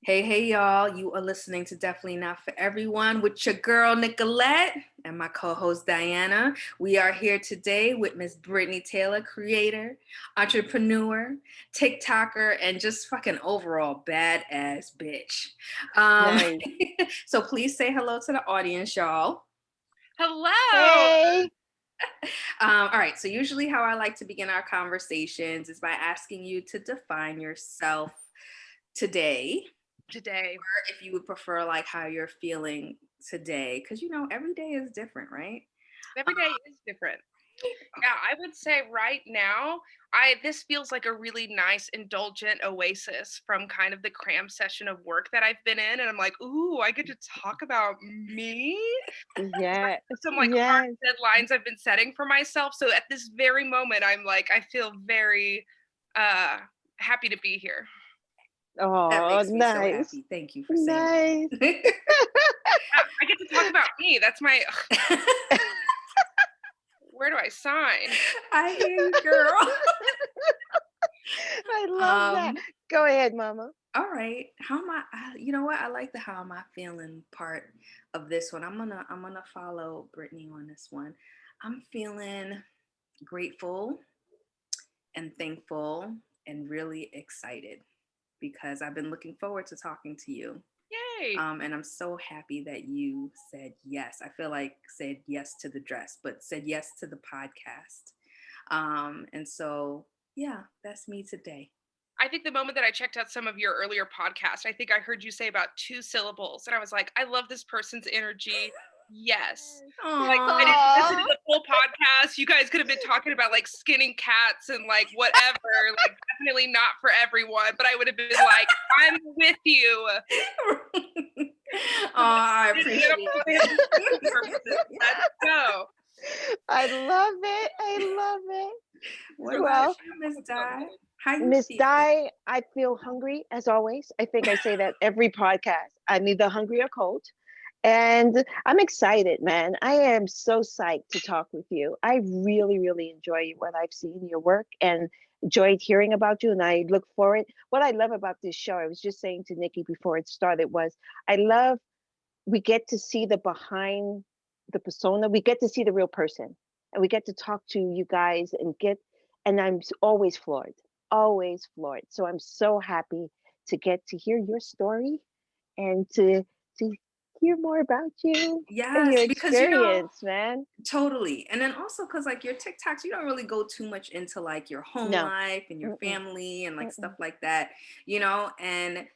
Hey, y'all. You are listening to Definitely Not For Everyone with your girl, Nicolette, and my co host, Diana. We are here today with Ms Brittany Taylor, creator, entrepreneur, TikToker, and just fucking overall badass bitch. Um, Nice. so please say hello to the audience, y'all. Hello. Hey. All right. So, usually, how I like to begin our conversations is by asking you to define yourself today, Today, if you would prefer like how you're feeling today, because every day is different, right? every day is different. Yeah, I would say right now, this feels like a really nice, indulgent oasis from kind of the cram session of work that I've been in, and I'm like, ooh, I get to talk about me. Yes. Some like hard Yes. deadlines I've been setting for myself. So at this very moment, I'm like, I feel very uh happy to be here. That Oh, makes me so nice. happy. Thank you for saying Nice. that. Yeah, I get to talk about me. That's my. Where do I sign? I hear you, girl. I love that. Go ahead, Mama. All right. How am I? You know what? I like the how am I feeling part of this one. I'm gonna follow Brittany on this one. I'm feeling grateful and thankful and really excited because I've been looking forward to talking to you. Yay! And I'm so happy that you said yes. I feel like said yes to the dress, but said yes to the podcast. And so, yeah, that's me today. I think the moment that I checked out some of your earlier podcasts, I think I heard you say about 2 syllables, and I was like, "I love this person's energy." Yes. Like, I didn't listen to Aw. the full podcast. You guys could have been talking about, like, skinning cats and, like, whatever, like, definitely not for everyone, but I would have been like, "I'm with you." Oh, I appreciate Purposes. Let's go. I love it. I love it. What about Well, you, Miss Di? How you Miss feeling? Di, I feel hungry as always. I think I say that every podcast. I'm either hungry or cold. And I'm excited, man. I am so psyched to talk with you. I really, really enjoy what I've seen your work and enjoyed hearing about you. And I look forward. What I love about this show, I was just saying to Nikki before it started, was I love we get to see the behind the persona. We get to see the real person, and we get to talk to you guys and get. And I'm always floored, always floored. So I'm so happy to get to hear your story and to hear more about you and Yes, your because experience, man. totally. And then also because like your TikToks, you don't really go too much into like your home No. life and your Mm-mm, family and like stuff mm-mm. like that. And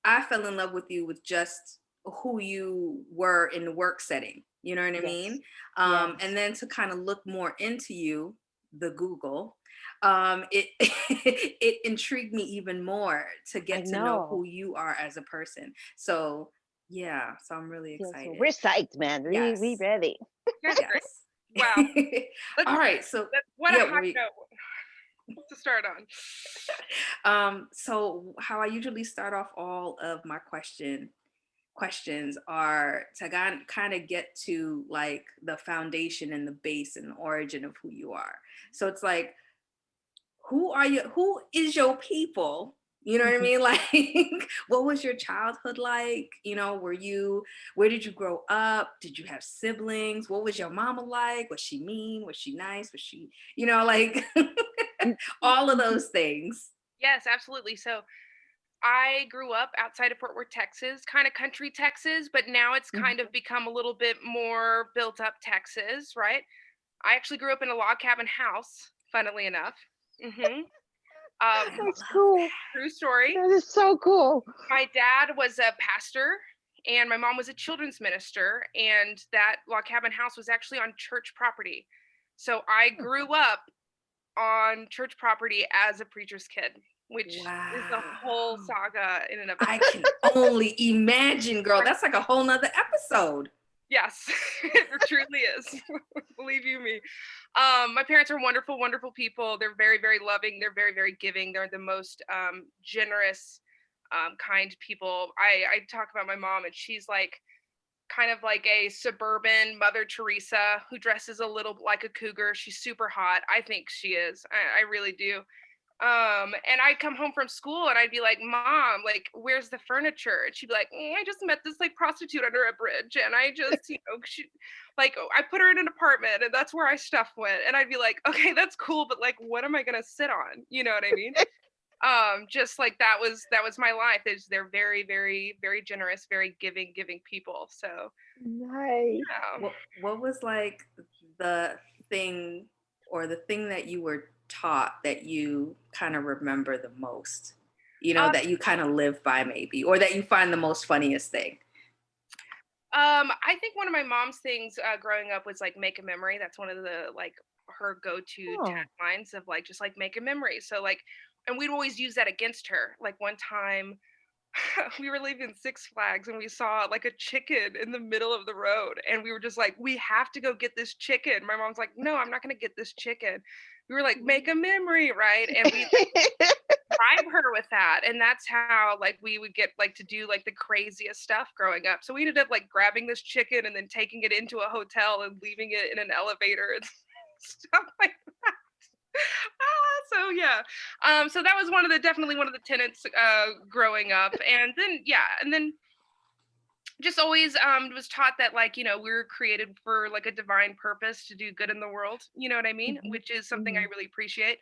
I fell in love with you with just who you were in the work setting. You know what I Yes. mean? And Yes. then to kind of look more into you, the Google, it it intrigued me even more to I get to know who know. you are as a person. So yeah, so I'm really Yeah, so excited. we're psyched, man. We Yes, ready. You guys are great. yes. Wow. Let's All right, so what a yeah, high note to start on. so how I usually start off all of my questions are to kind of get to like the foundation and the base and the origin of who you are. So it's like, who are you? Who is your people? You know what I Mhm. mean? Like, what was your childhood like? Where did you grow up? Did you have siblings? What was your mama like? Was she mean? Was she nice? Was she, like all of those things? Yes, absolutely. So I grew up outside of Fort Worth, Texas, kind of country Texas, but now it's Mhm. kind of become a little bit more built up Texas, right? I actually grew up in a log cabin house, funnily enough. hmm I Um, That's love cool. that. true story. That is so cool. My dad was a pastor and my mom was a children's minister, and that log cabin house was actually on church property. So I grew up on church property as a preacher's kid, which is a whole Wow. saga in and of I itself. can only imagine, girl. That's like a whole nother episode. Yes, it truly is. Believe you me. My parents are wonderful, wonderful people. They're very, very loving. They're very, very giving. They're the most generous, kind people. I talk about my mom, and she's like kind of like a suburban Mother Teresa who dresses a little like a cougar. She's super hot. I think she is. I really do. And I'd come home from school and I'd be like, Mom, like, where's the furniture? And she'd be like, I just met this like prostitute under a bridge. And I just, like, I put her in an apartment and that's where our stuff went. And I'd be like, okay, that's cool. But like, what am I going to sit on? You know what I mean? Just like that was my life. They're very, very, very generous, very giving people. So, Nice. yeah. What was like the thing or the thing that you were taught that you kind of remember the most? That you kind of live by maybe, or that you find the most funniest thing? I think one of my mom's things growing up was like make a memory. That's one of the like her go-to Oh. taglines of like just like make a memory. So like, and we'd always use that against her. Like one time we were leaving Six Flags and we saw like a chicken in the middle of the road, and we were just like, we have to go get this chicken. My mom's like, no, I'm not gonna get this chicken. We were like, make a memory, right? And we bribe her with that, and that's how like we would get like to do like the craziest stuff growing up. So we ended up like grabbing this chicken and then taking it into a hotel and leaving it in an elevator and stuff like that. So yeah, so that was definitely one of the tenets growing up. And then yeah, and then just always was taught that like we were created for like a divine purpose to do good in the world, you know what I mean, Mhm, which is something I mhm. really appreciate.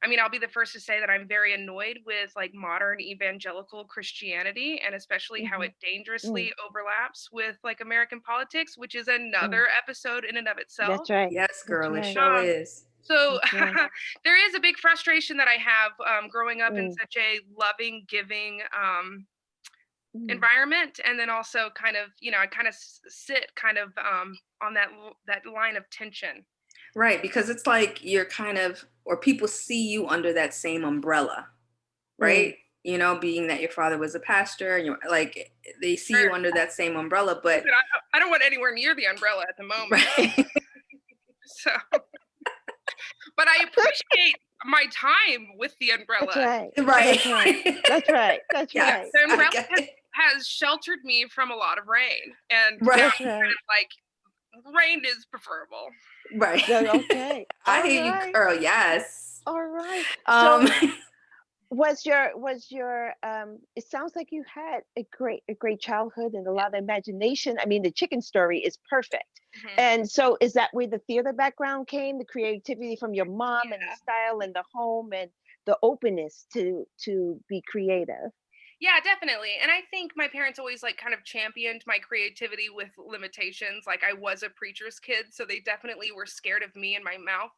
I mean, I'll be the first to say that I'm very annoyed with like modern evangelical Christianity, and especially how it Mhm. Mm, dangerously overlaps with like American politics, which is mm. another episode in and of itself. That's right. Yes, That's girl, it right. sure um is. so That's right. there is a big frustration that I have growing up in Mm, such a loving, giving mm. environment, and then also kind of I kind of sit kind of on that line of tension. Right, because it's like you're kind of, or people see you under that same umbrella, Mm. right? Being that your father was a pastor and you're like, they see Sure. you under that same umbrella, but Listen, I don't want anywhere near the umbrella at the moment. right, So, but I appreciate my time with the That's umbrella. right. right. That's right. That's right. That's Yes, right. The I umbrella get has, it. has sheltered me from a lot of rain, and now Right, That's right. like rain is preferable. right. Okay. I All hear you, right. girl. Yes. All right. Um, So was your it sounds like you had a great childhood and a lot of imagination. I mean, the chicken story is perfect. Mhm. And so is that where the theater background came, the creativity from your mom and the Yeah. style in the home and the openness to be creative? Yeah, definitely. And I think my parents always like kind of championed my creativity with limitations. Like I was a preacher's kid, so they definitely were scared of me and my mouth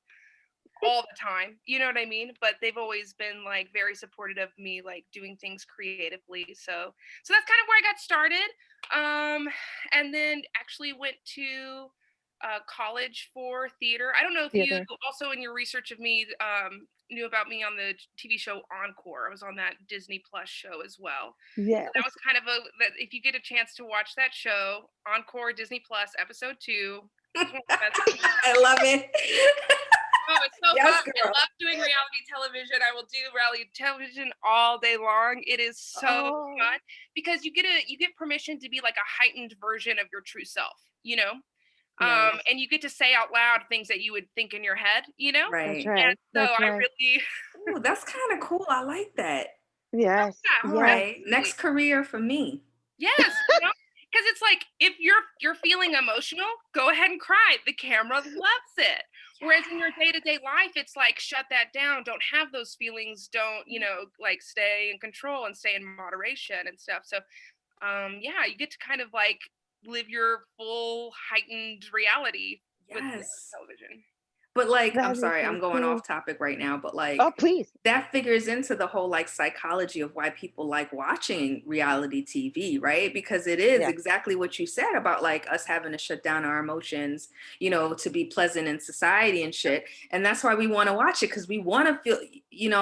all the time. You know what I mean? But they've always been like very supportive of me like doing things creatively. So that's kind of where I got started. And then actually went to college for theater. I don't know if you Theater. also in your research of me knew about me on the TV show Encore. I was on that Disney Plus show as well. So that was Yes. kind of that if you get a chance to watch that show, Encore Disney Plus episode 2, it's one of the best. I love it. Oh, it's so Yes, fun. I girl. love doing reality television. I will do reality television all day long. It is so Oh, fun because you get permission to be like a heightened version of your true self, you know? Nice. And you get to say out loud things that you would think in your head, you know? that's Right. And right. so That's I right. really Ooh, that's kind of cool. I like that. Yes. yeah, All Yes. right. Next career for me. yes, because it's like if you're feeling emotional, go ahead and cry. The camera loves it. Whereas in your day-to-day life, it's like shut that down. Don't have those feelings. Don't, like stay in control and stay in moderation and stuff. So yeah, you get to kind of like live your full heightened reality with reality Yes. television. But like, I'm That is sorry, so I'm going cool. off topic right now, but like Oh, please. that figures into the whole like psychology of why people like watching reality TV, right? Because it is Yeah. exactly what you said about like us having to shut down our emotions, to be pleasant in society and shit. And that's why we want to watch it, because we want to feel,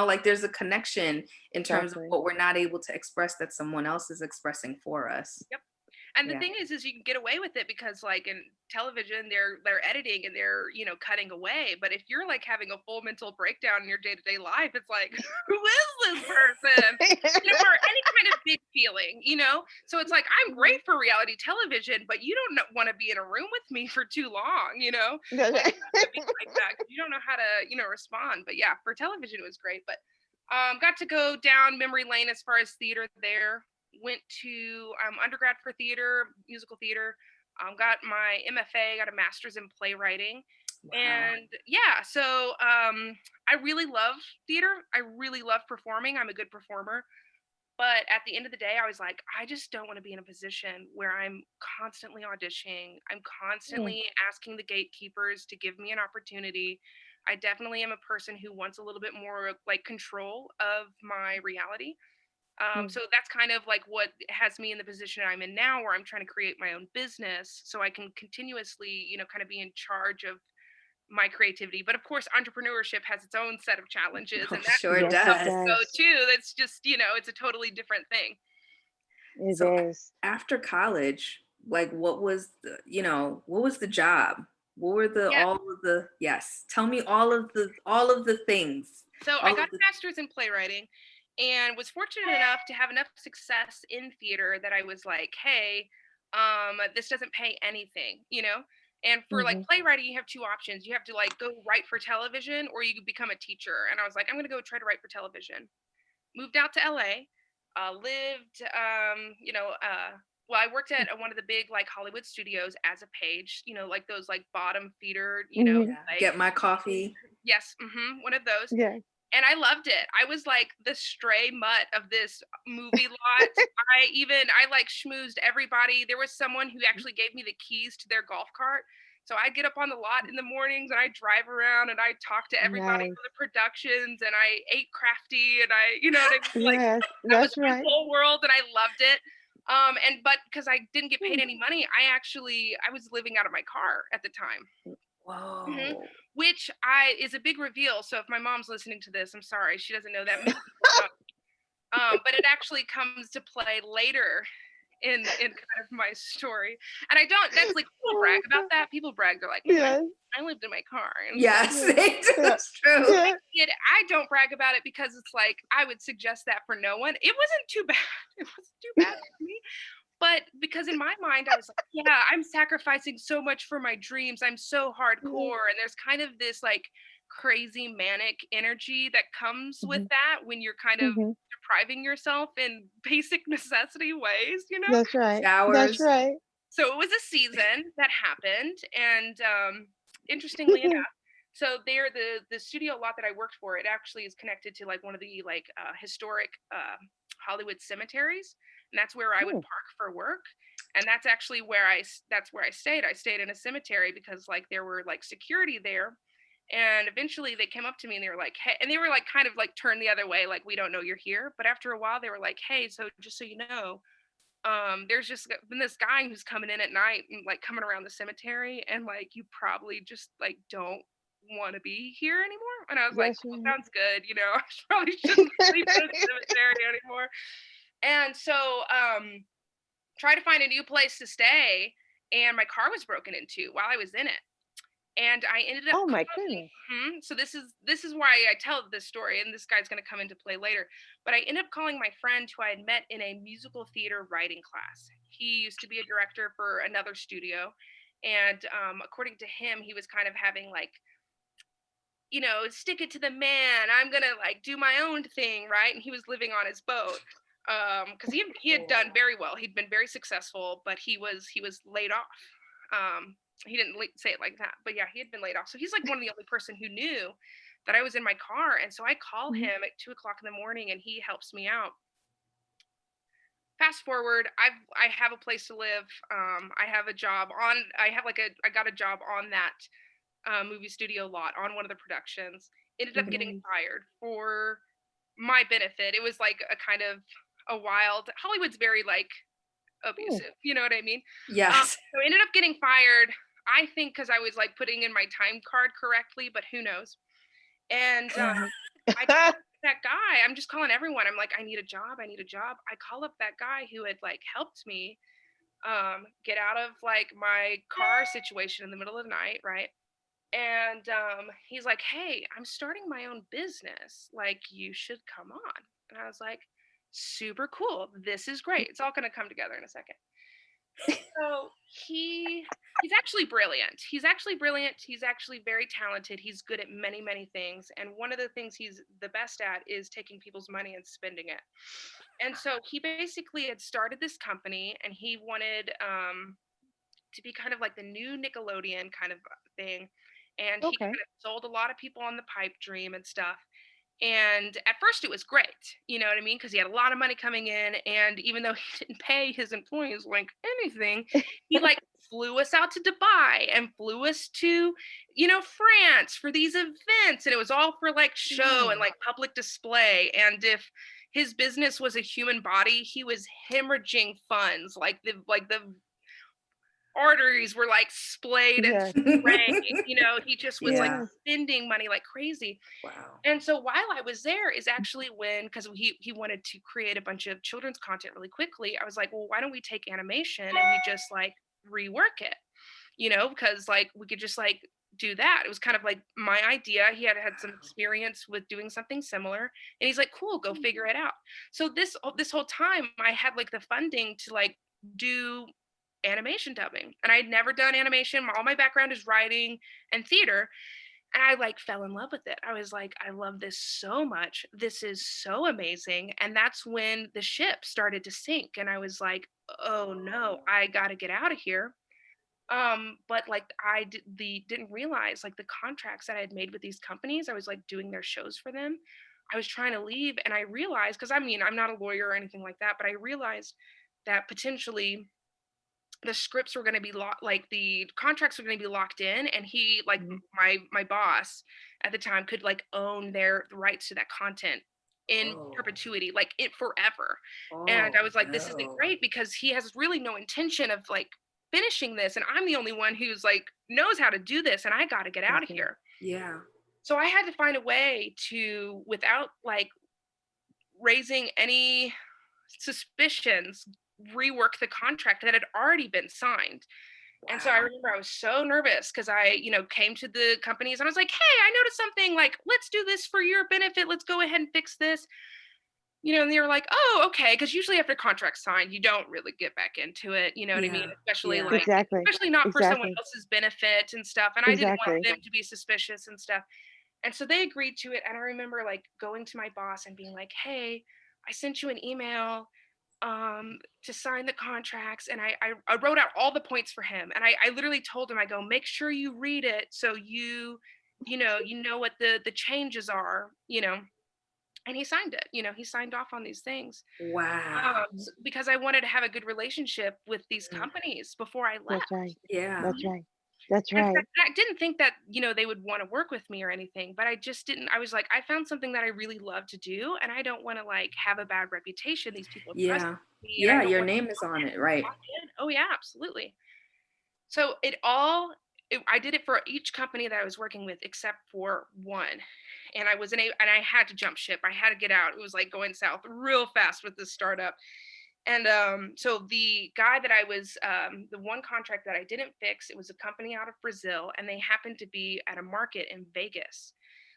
like there's a connection in terms of Exactly. what we're not able to express that someone else is expressing for us. Yep. And the Yeah. thing is you can get away with it because like in television they're editing and they're cutting away. But if you're like having a full mental breakdown in your day-to-day life, it's like who is this person? Or any kind of big feeling. So it's like I'm great for reality television, but you don't want to be in a room with me for too long. Like That's you have to be like that 'cause you don't know how to respond. But yeah, for television it was great. But Got to go down memory lane as far as theater there. Went to undergrad for theater, musical theater. Got my MFA, got a master's in playwriting. Wow. And yeah, so I really love theater. I really love performing. I'm a good performer. But at the end of the day, I was like, I just don't want to be in a position where I'm constantly auditioning. I'm Mm, constantly asking the gatekeepers to give me an opportunity. I definitely am a person who wants a little bit more like control of my reality. mm, So that's kind of like what has me in the position I'm in now, where I'm trying to create my own business so I can continuously, kind of be in charge of my creativity. But of course, entrepreneurship has its own set of challenges, Oh, and that's sure yes, it tough does. to go does. too. That's just, it's a totally different thing. It So is. after college, like what was what was the job? What were the Yeah. all of the yes. Tell me all of the things. So I All got of a the master's in playwriting and was fortunate enough to have enough success in theater that I was like, hey, this doesn't pay anything. And for like Hmm. playwriting, you have two options. You have to like go write for television or you could become a teacher. And I was like, I'm gonna go try to write for television. Moved out to LA, lived, well, I worked at one of the big like Hollywood studios as a page, like those like bottom feeder, Hmm. yeah, like get my coffee. yes, one of those. Yeah. And I loved it. I was like the stray mutt of this movie lot. I like schmoozed everybody. There was someone who actually gave me the keys to their golf cart. So I'd get up on the lot in the mornings and I'd drive around and I'd talk to everybody Nice. for the productions and I ate crafty and I, you know what I mean? Like Yes, that was that's my right. whole world and I loved it. But because I didn't get paid Mm. any money, I was living out of my car at the time. Mhm. Whoa. Which I is a big reveal. So if my mom's listening to this, I'm sorry, she doesn't know that. Many people don't. But it actually comes to play later in kind of my story. And I don't necessarily people brag Oh my about God. that. People brag, they're like, Yes. I lived in my car and stuff. Yes, Yeah. Yeah. it's true. Yeah. I don't brag about it because it's like I would suggest that for no one. It wasn't too bad. It wasn't too bad for me. But because in my mind, I was like, yeah, I'm sacrificing so much for my dreams. I'm so Yeah. hardcore. And there's kind of this like crazy manic energy that comes with Hmm. that when you're kind of Hmm. depriving yourself in basic necessity ways. That's right. That's Showers. right. So it was a season that happened. And interestingly enough, so there, the studio lot that I worked for, it actually is connected to like one of the like historic Hollywood cemeteries, and that's where I would Mm, park for work. And that's actually that's where I stayed. I stayed in a cemetery because like there were like security there. And eventually they came up to me and they were like, hey, and they were like kind of like turned the other way, like we don't know you're here. But after a while they were like, hey, so just so you know, there's just been this guy who's coming in at night and like coming around the cemetery and like you probably just like don't want to be here anymore. And I was like, that's cool, right. sounds good. I probably shouldn't sleep in a cemetery anymore. And so try to find a new place to stay and my car was broken into while I was in it. And I ended up Oh my calling. goodness. So this is why I tell this story, and this guy's going to come into play later. But I ended up calling my friend who I had met in a musical theater writing class. He used to be a director for another studio, and according to him, he was kind of having like, stick it to the man. I'm gonna like do my own thing, right? And he was living on his boat because he had done very well. He'd been very successful, but he was laid off. He didn't say it like that, but yeah, he had been laid off. So he's like one of the only person who knew that I was in my car, and so I call Mhm. him at 2 o'clock in the morning, and he helps me out. Fast forward, I have a place to live. I have a job on. I got a job on that movie studio lot on one of the productions. Ended up getting Nice. fired for my benefit. It was like a kind of a wild. Hollywood's very like Mm, abusive. You know what I mean? Yes. So I ended up getting fired. I think because I was like putting in my time card correctly, but who knows? And mhm. I called that guy. I'm just calling everyone. I'm like, I need a job. I need a job. I call up that guy who had like helped me get out of like my car situation in the middle of the night, right? And he's like, hey, I'm starting my own business, like you should come on. And I was like, super cool, this is great, it's all going to come together in a second. So he's actually brilliant. He's actually brilliant. He's actually very talented. He's good at many, many things. And one of the things he's the best at is taking people's money and spending it. And so he basically had started this company, and he wanted to be kind of like the new Nickelodeon kind of thing. And he Okay. kind of sold a lot of people on the pipe dream and stuff. And at first it was great, you know what I mean? Because he had a lot of money coming in. And even though he didn't pay his employees like anything, he like flew us out to Dubai and flew us to, France for these events. And it was all for like show and Mm. like public display. And if his business was a human body, he was hemorrhaging funds, like the arteries were like splayed and Yes. spraying. He just was like Yeah. Yes. spending money like crazy. Wow. And so while I was there is actually when, because he wanted to create a bunch of children's content really quickly, I was like, well, why don't we take animation and we just like rework it, because like we could just like do that. It was kind of like my idea. He had had some experience with doing something similar, and he's like, cool, go figure it out. So this whole time I had like the funding to like do animation dubbing, and I had never done animation. All my background is writing and theater, and I like fell in love with it. I was like, I love this so much. This is so amazing. And that's when the ship started to sink. And I was like, oh no, I got to get out of here. But like didn't realize like the contracts that I had made with these companies, I was like doing their shows for them. I was trying to leave, and I realized, because I mean, I'm not a lawyer or anything like that, but I realized that potentially the scripts were going to be like the contracts were going to be locked in, and he like Mhm. my boss at the time could like own the rights to that content in Oh. perpetuity, like it forever. And Oh I was like, this isn't no. great, because he has really no intention of like finishing this, and I'm the only one who's like knows how to do this, and I got to get out of Definitely. here. Yeah. So I had to find a way to, without like raising any suspicions, rework the contract that had already been signed. And so I Wow. remember I was so nervous, because I, came to the companies and I was like, hey, I noticed something, like, let's do this for your benefit. Let's go ahead and fix this. And they were like, oh, okay. Because usually after contract's signed, you don't really get back into it. You know what I mean? Yeah. Especially Yeah. like, Exactly. especially not for someone Exactly. else's benefit and stuff. And I didn't want Exactly. them to be suspicious and stuff. And so they agreed to it. And I remember like going to my boss and being like, hey, I sent you an email to sign the contracts, and I wrote out all the points for him, and I literally told him, I go, make sure you read it so you know what the changes are, and he signed it. He signed off on these things, Wow. because I wanted to have a good relationship with these Right. companies before I That's left. right. Yeah. That's right. That's And right. I didn't think that, they would want to work with me or anything, but I just didn't. I was like, I found something that I really love to do, and I don't want to like have a bad reputation. These people trust Yeah. me, and I Yeah. don't Your want name is on it, right? to. Oh yeah, absolutely. So I did it for each company that I was working with except for one. And I had to jump ship. I had to get out. It was like going south real fast with this startup. And so the guy that I was, the one contract that I didn't fix, it was a company out of Brazil, and they happened to be at a market in Vegas.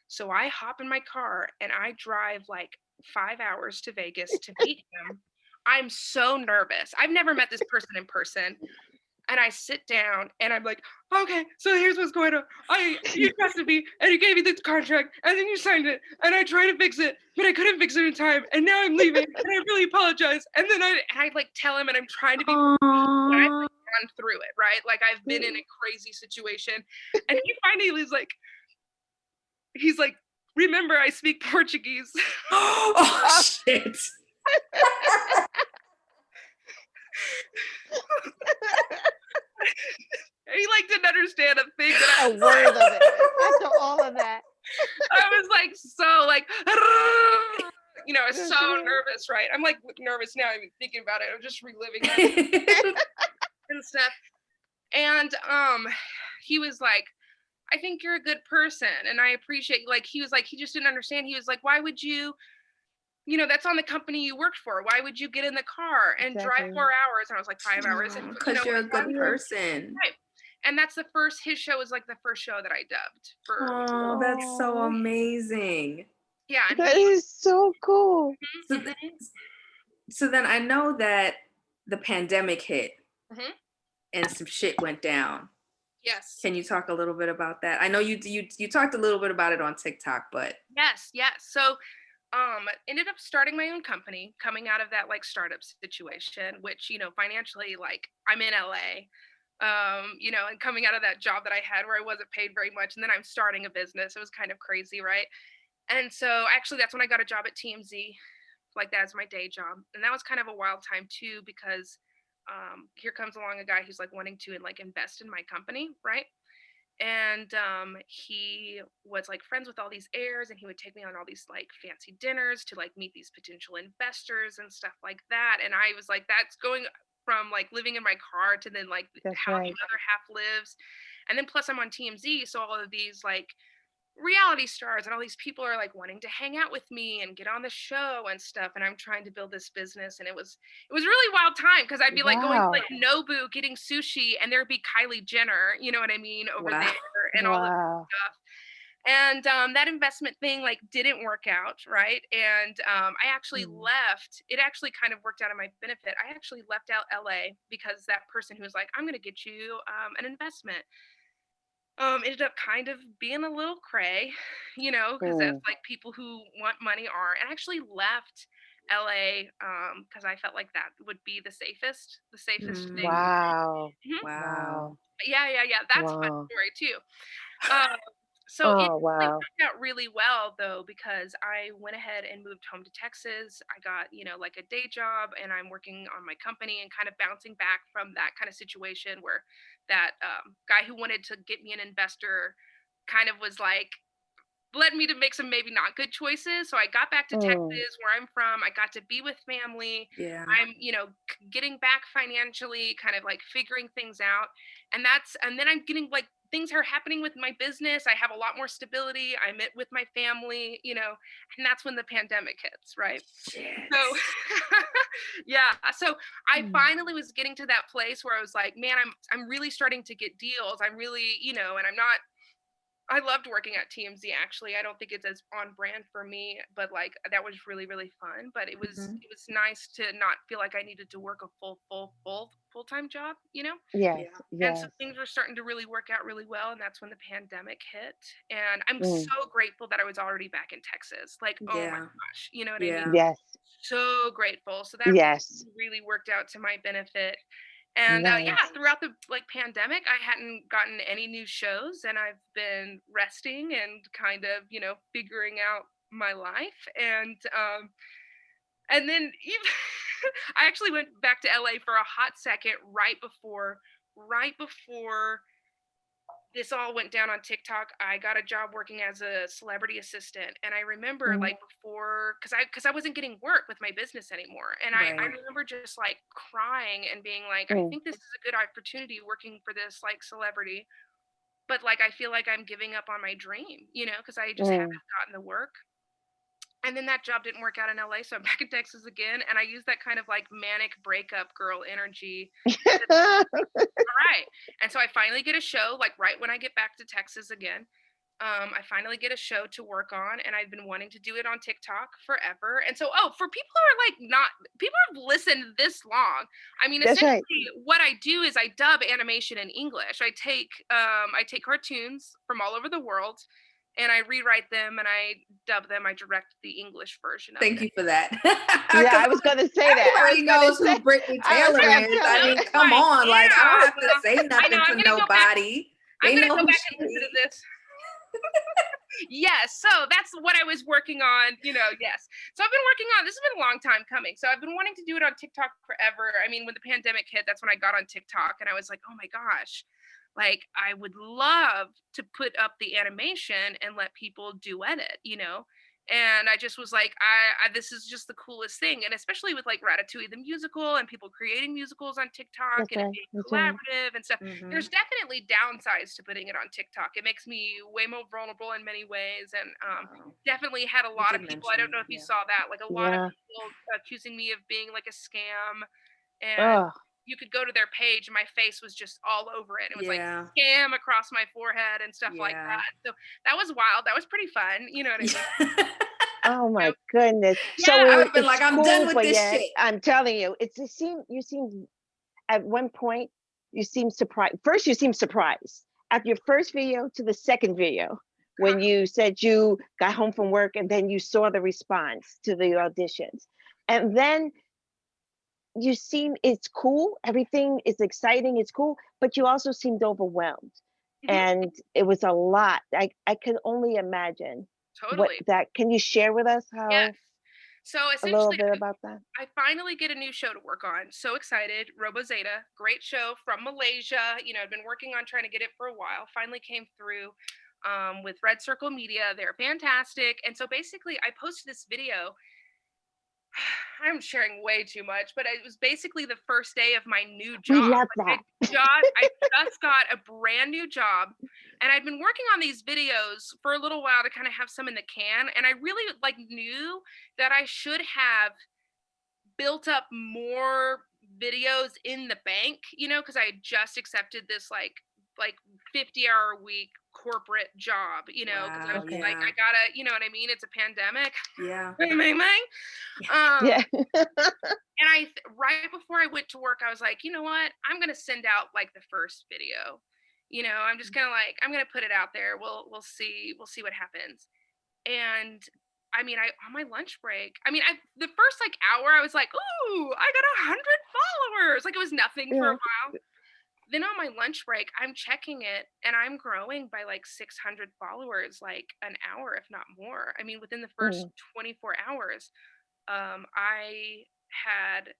So I hop in my car and I drive like 5 hours to Vegas to meet him. I'm so nervous. I've never met this person in person. And I sit down and I'm like, okay, so here's what's going on. You trusted me and you gave me this contract and then you signed it and I tried to fix it, but I couldn't fix it in time. And now I'm leaving and I really apologize. And then I like tell him, and I'm trying to be, but I've Aww. like gone through it, right? Like I've been in a crazy situation. And he finally was like, he's like, remember, I speak Portuguese. Oh shit. He like didn't understand a thing that A word of it. After all of that. I was like so like I was That's so right. nervous, right? I'm like nervous now even thinking about it. I'm just reliving it and stuff. And he was like, I think you're a good person and I appreciate, like, he was like, he just didn't understand. He was like, why would you, that's on the company you worked for. Why would you get in the car and drive Exactly. 4 hours? And I was like, 5 hours. And Because you're a good Yeah. person. right. And that's his show was like the first show that I dubbed for. Oh, that's so Oh, amazing. Yeah. And that is so cool. So, mhm. so then I know that the pandemic hit Mhm. and some shit went down. Yes. Can you talk a little bit about that? I know you talked a little bit about it on TikTok, but Yes. Yes. So ended up starting my own company coming out of that like startup situation, which, financially, like I'm in LA, and coming out of that job that I had where I wasn't paid very much. And then I'm starting a business. It was kind of crazy. Right. And so actually that's when I got a job at TMZ, like that's my day job. And that was kind of a wild time too, because here comes along a guy who's like wanting to like invest in my company. Right. And he was like friends with all these heirs, and he would take me on all these like fancy dinners to like meet these potential investors and stuff like that. And I was like, that's going from like living in my car to then like That's how the right. other half lives. And then plus I'm on TMZ, so all of these like reality stars and all these people are like wanting to hang out with me and get on the show and stuff, and I'm trying to build this business. And it was really wild time, because I'd be like going to Wow. like Nobu getting sushi, and there'd be Kylie Jenner, you know what I mean, over wow. there, and all this Wow. stuff. And that investment thing like didn't work out, right? And I actually Mm. left. It actually kind of worked out in my benefit. I actually left out LA because that person who was like, I'm going to get you an investment, ended up kind of being a little cray, because that's Mm. like people who want money are. And I actually left LA because I felt like that would be the safest thing. Mm, Wow. Mhm. wow. Wow. Yeah. That's a fun Wow. story too. Um, so it Oh, like wow. worked out really well though, because I went ahead and moved home to Texas. I got, like a day job, and I'm working on my company and kind of bouncing back from that kind of situation where that guy who wanted to get me an investor kind of was like led me to make some maybe not good choices. So I got back to Mm. Texas, where I'm from. I got to be with family. Yeah. I'm, getting back financially, kind of like figuring things out. And then I'm getting like things are happening with my business. I have a lot more stability. I'm with my family, and that's when the pandemic hits, right? Shit. So yeah, so I Mm. finally was getting to that place where I was like, man, I'm really starting to get deals. I'm really, and I'm not. I loved working at TMZ actually. I don't think it's as on brand for me, but like that was really really fun. But it was Mhm. it was nice to not feel like I needed to work a full-time job. Yes. Yeah. And so Yes. things were starting to really work out really well, and that's when the pandemic hit. And I'm Mm. so grateful that I was already back in Texas. Like, oh my Yeah. gosh, you know what I mean? Yeah. Yes. So grateful. So that Yes. really worked out to my benefit. And yeah, Nice. throughout the like pandemic, I hadn't gotten any new shows, and I've been resting and kind of, figuring out my life. And then even I actually went back to LA for a hot second right before this all went down on TikTok. I got a job working as a celebrity assistant, and I remember Mm. like before, because I wasn't getting work with my business anymore, and I Right. remember just like crying and being like, I Mm. think this is a good opportunity working for this like celebrity, but like I feel like I'm giving up on my dream, because I just Mm. haven't gotten the work. And then that job didn't work out in LA, so I'm back in Texas again, and I use that kind of like manic breakup girl energy. All right. And so I finally get a show, like right when I get back to Texas again. I finally get a show to work on, and I've been wanting to do it on TikTok forever. And so, for people who are like not people who have listened this long, I mean, That's right. essentially what I do is I dub animation in English. I take cartoons from all over the world, and I rewrite them and I dub them. I direct the English version of Thank them. you for that. Yeah, Because I was gonna say that. I was everybody gonna knows say. who Brittany I was Taylor gonna is. tell I you. mean, Oh come my, on. Like, I don't yeah. have to Well, say I know. nothing to nobody. I'm They gonna know go who back she and listen to is. this. Yes, so that's what I was working on, yes. So I've been working on this has been a long time coming. So I've been wanting to do it on TikTok forever. I mean, when the pandemic hit, that's when I got on TikTok, and I was like, oh my gosh, like I would love to put up the animation and let people duet it. And I just was like, I this is just the coolest thing. And especially with like Ratatouille the musical and people creating musicals on TikTok That's and it right. being That's right. collaborative and stuff. There's Mhm. definitely downsides to putting it on TikTok. It makes me way more vulnerable in many ways, and Wow. definitely had a You lot of did people. I mention don't that. know if you Yeah. saw that, like a lot of Yeah. people accusing me of being like a scam, and Oh. you could go to their page. And my face was just all over it. It was like Yeah. scam across my forehead and stuff like Yeah. that. So that was wild. That was pretty fun. You know what I mean? Yeah. Oh You my know? goodness. So Yeah. I would it, have been like, it's I'm done cool with for this you. shit. I'm telling you, you seem at one point you seemed surprised. First, you seemed surprised after your first video to the second video when you said you got home from work and then you saw the response to the auditions. And then you seem, it's cool, everything is exciting, it's cool, but you also seemed overwhelmed. Mhm. And it was a lot. I can only imagine what Totally. that, can you share with us Yes. how, So a little essentially, bit about that? I finally get a new show to work on. So excited. Robo Zeta, great show from Malaysia. I've been working on trying to get it for a while. Finally came through with Red Circle Media. They're fantastic. And so basically, I posted this video. I'm sharing way too much, but it was basically the first day of my new We job. love Like that. I just got a brand new job, and I'd been working on these videos for a little while to kind of have some in the can. And I really knew that I should have built up more videos in the bank, because I had just accepted this like 50-hour a week corporate job, because I was Wow. just Okay. like, Yeah. I gotta, you know what I mean? It's a pandemic. Yeah. Bang, bang, bang. Um, Yeah. and right before I went to work, I was like, you know what? I'm gonna send out like the first video. I'm just gonna I'm gonna put it out there. We'll see what happens. And I mean, I on my lunch break, the first hour, I was like, ooh, I got 100 followers. Like it was nothing for a Yeah. while. Then on my lunch break, I'm checking it and I'm growing by like 600 followers, like an hour, if not more. I mean, within the first Mm, 24 hours, I had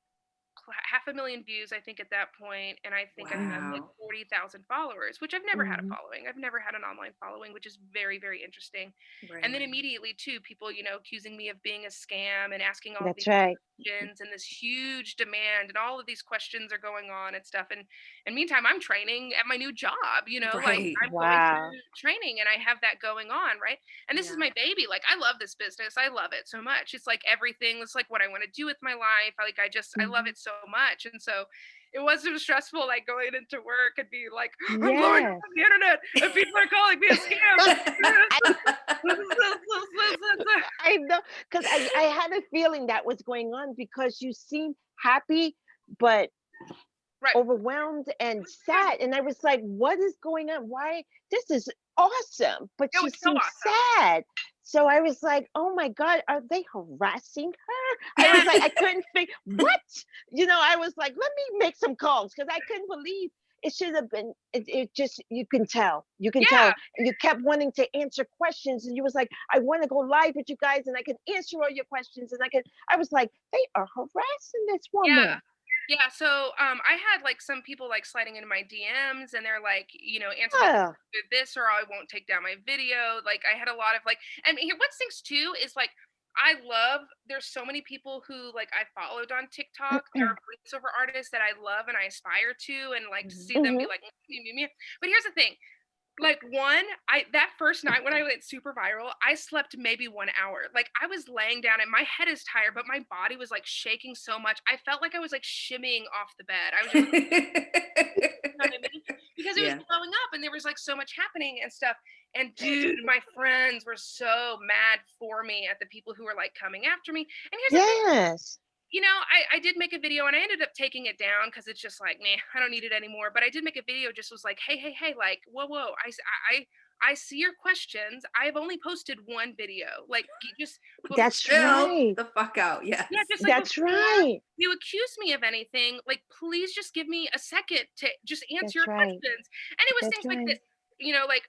500,000 views, I think, at that point, and I think I had mhm, like Wow. 40,000 followers, which I've never had a mhm. following. I've never had an online following, which is very, very interesting. And then Right. immediately, too, people, accusing me of being a scam and asking all of That's these right. questions, and this huge demand, and all of these questions are going on and stuff. And meantime, I'm training at my new job. Like Right. I'm going through Wow. training, and I have that going on, right? And this is Yeah. my baby. Like I love this business. I love it so much. It's like everything. It's like what I want to do with my life. I love Mhm. it so much. And so it wasn't stressful like going into work and being like, I'm blowing up Yes. on the internet and people are calling me a scam. I I know, because I had a feeling that was going on because you seem happy, but Right. overwhelmed and sad. And I was like, what is going on? Why? This is awesome. But It she was so seems awesome. sad. So I was like, oh my God, are they harassing her? I was Yes. like, I couldn't figure what? I was like, let me make some calls because I couldn't believe it should have been. It just, you can Yeah. tell. And you kept wanting to answer questions. And you was like, I want to go live with you guys and I can answer all your questions. And I was like, they are harassing this Yeah. woman. Yeah, so I had like some people like sliding into my DMs and they're like, answer me Yeah. with this or I won't take down my video. Like I had a lot of and here what stinks too is like there's so many people who like I followed on TikTok. There are voiceover artists that I love and I aspire to and like to see them be Mhm. like me, me, me. But here's the thing, like one, I that first night when I went super viral, I slept maybe 1 hour. Like I was laying down and my head is tired, but my body was like shaking so much. I felt like I was like shimmying off the bed. I was just like, you know what I mean? Because it was Yeah. blowing up and there was like so much happening and stuff. And dude, my friends were so mad for me at the people who were like coming after me. And here's the thing, Yes. I did make a video and I ended up taking it down because it's just like, nah, I don't need it anymore. But I did make a video, just was like, hey, hey, hey, like, whoa, I see your questions. I've only posted one video. Like, just, That's Chill right. the fuck out. yeah, Yes. just like That's before right. you accuse me of anything, like, please just give me a second to just answer That's your right. questions. And it was That's things like this. right. Like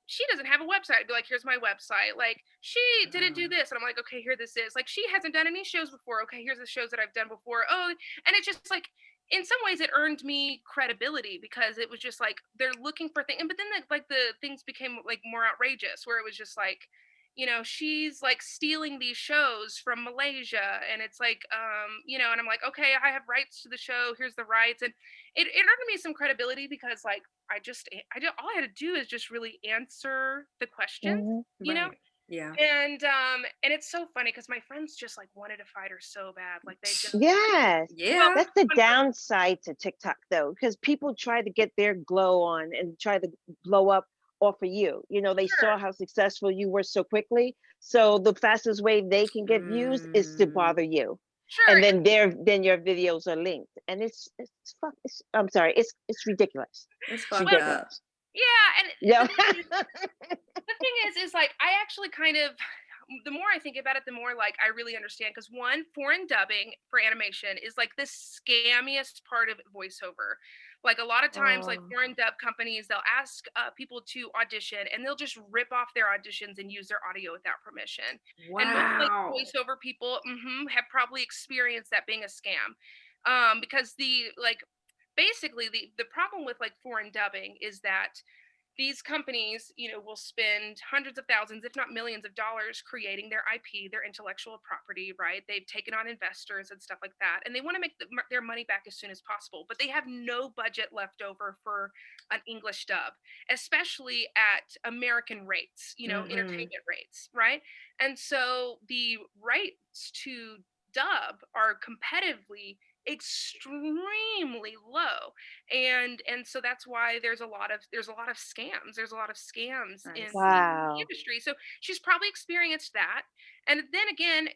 she doesn't have a website. I'd be like, here's my website. Like she didn't do this, and I'm like, okay, here this is. Like she hasn't done any shows before. Okay, here's the shows that I've done before. Oh, and it's just like in some ways it earned me credibility because it was just like they're looking for things. But then the things became like more outrageous, where it was just like, she's like stealing these shows from Malaysia, and it's like, and I'm like, okay, I have rights to the show. Here's the rights, and it earned me some credibility because like all I had to do is just really answer the questions, Hmm. you know. Right. Yeah. And it's so funny because my friends just like wanted to fight her so bad, like they just Yes. well, Yeah. That's the one person- downside to TikTok though, because people try to get their glow on and try to blow up off of you. They sure, saw how successful you were so quickly. So the fastest way they can get views is to Mm, bother you. Sure. and then your videos are linked, and I'm sorry, it's ridiculous. It's It's fucked Well, up. ridiculous. yeah, and Yeah. the thing is like I actually kind of the more I think about it, the more like I really understand because one, foreign dubbing for animation is like the scammiest part of voiceover. Like a lot of times, like Oh, foreign dub companies, they'll ask people to audition and they'll just rip off their auditions and use their audio without permission. And most like Wow. voiceover people have probably experienced that being a scam. Because the like basically the problem with like foreign dubbing is that these companies, will spend hundreds of thousands, if not millions of dollars creating their IP, their intellectual property, right? They've taken on investors and stuff like that. And they want to make their money back as soon as possible, but they have no budget left over for an English dub, especially at American rates, Mm-hmm. entertainment rates, right? And so the rights to dub are competitively extremely low, and so that's why there's a lot of scams, I in see. the wow. industry. So she's probably experienced that. And then again,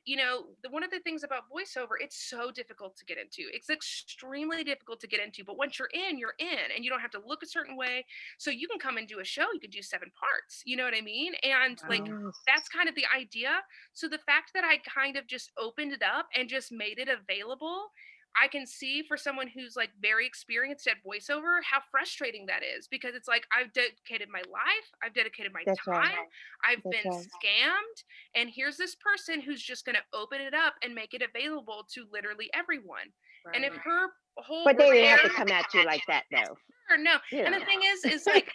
one of the things about voiceover, it's so difficult to get into. It's extremely difficult to get into, but once you're in, and you don't have to look a certain way. So you can come and do a show, you could do 7 parts, you know what I mean? And like Wow. Yes. that's kind of the idea. So the fact that I kind of just opened it up and just made it available, I can see for someone who's like very experienced at voiceover how frustrating that is, because it's like I've dedicated my life, I've dedicated my That's right. time, I've That's been right. scammed, and here's this person who's just going to open it up and make it available to literally everyone. And if Right. her whole But they didn't have brand, to come at you like that, though. or no, You and know. the thing is like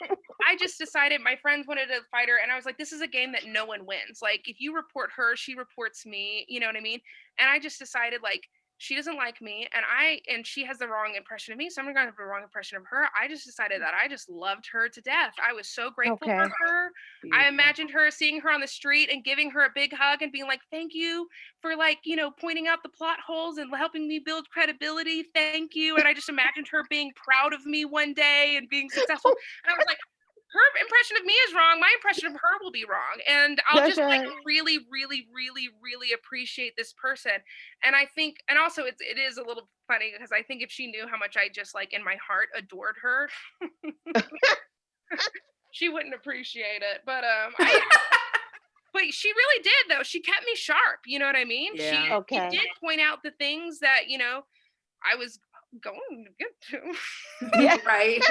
I just decided my friends wanted to fight her, and I was like, this is a game that no one wins. Like if you report her, she reports me, you know what I mean? And I just decided like she doesn't like me, and she has the wrong impression of me, so I'm gonna have the wrong impression of her. I just decided that I just loved her to death. I was so grateful for Okay. her. I Beautiful. imagined her seeing her on the street and giving her a big hug and being like, thank you for like, pointing out the plot holes and helping me build credibility. Thank you. And I just imagined her being proud of me one day and being successful. And I was like, her impression of me is wrong. My impression of her will be wrong. And I'll That's just like right. really, really, really, really appreciate this person. And I think, and also it is a little funny because I think if she knew how much I just like in my heart adored her, she wouldn't appreciate it. But she really did though. She kept me sharp. You know what I mean? Yeah. She Okay. did point out the things that, I was going to get to. Yeah. Right.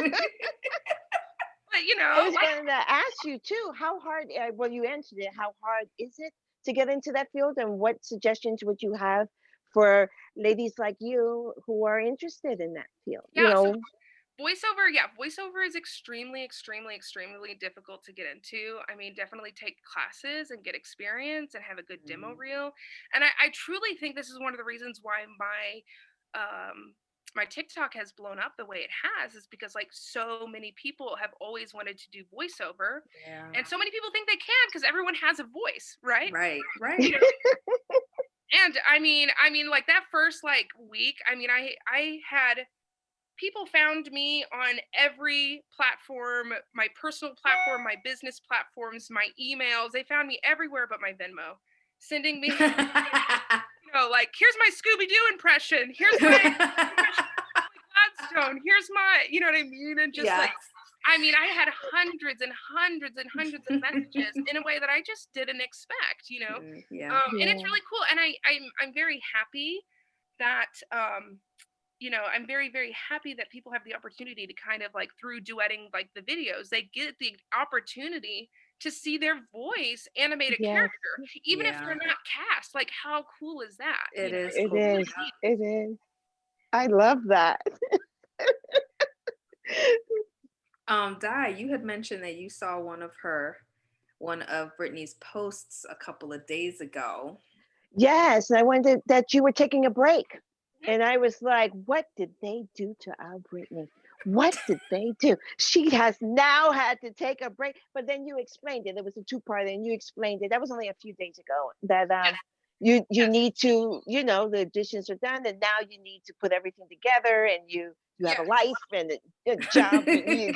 But I was like going to ask you too. How hard? Well, you answered it. How hard is it to get into that field, and what suggestions would you have for ladies like you who are interested in that field? You yeah, so know. voiceover is extremely, extremely, extremely difficult to get into. I mean, definitely take classes and get experience and have a good demo Mhm. reel. And I truly think this is one of the reasons why my TikTok has blown up the way it has, is because like so many people have always wanted to do voiceover, Yeah. and so many people think they can because everyone has a voice, right? Right. You Right. know, and I mean, like that first like week, I mean, I had people found me on every platform, my personal platform, my business platforms, my emails. They found me everywhere but my Venmo, sending me, like, here's my Scooby Doo impression. Here's my impression of Gladstone. Here's my, you know what I mean? And just Yes. like, I mean, I had hundreds and hundreds and hundreds of messages in a way that I just didn't expect. Yeah. And it's Yeah. really cool. And I'm very happy that I'm very, very happy that people have the opportunity to kind of like through duetting like the videos, they get the opportunity to see their voice animate a Yes. character, even if Yeah. they're not cast. Like, how cool is that? It is It It's cool. really is. neat. It is. I love that. Di, you had mentioned that you saw one of Brittany's posts a couple of days ago. Yes, I wondered that you were taking a break. Mhm. And I was like, what did they do to our Brittany? What did they do? She has now had to take a break. But then you explained it. It was a two-part, and you explained it. That was only a few days ago. That Yes, you yes, need to, the auditions are done, and now you need to put everything together, and you have a yes, life and a job, and you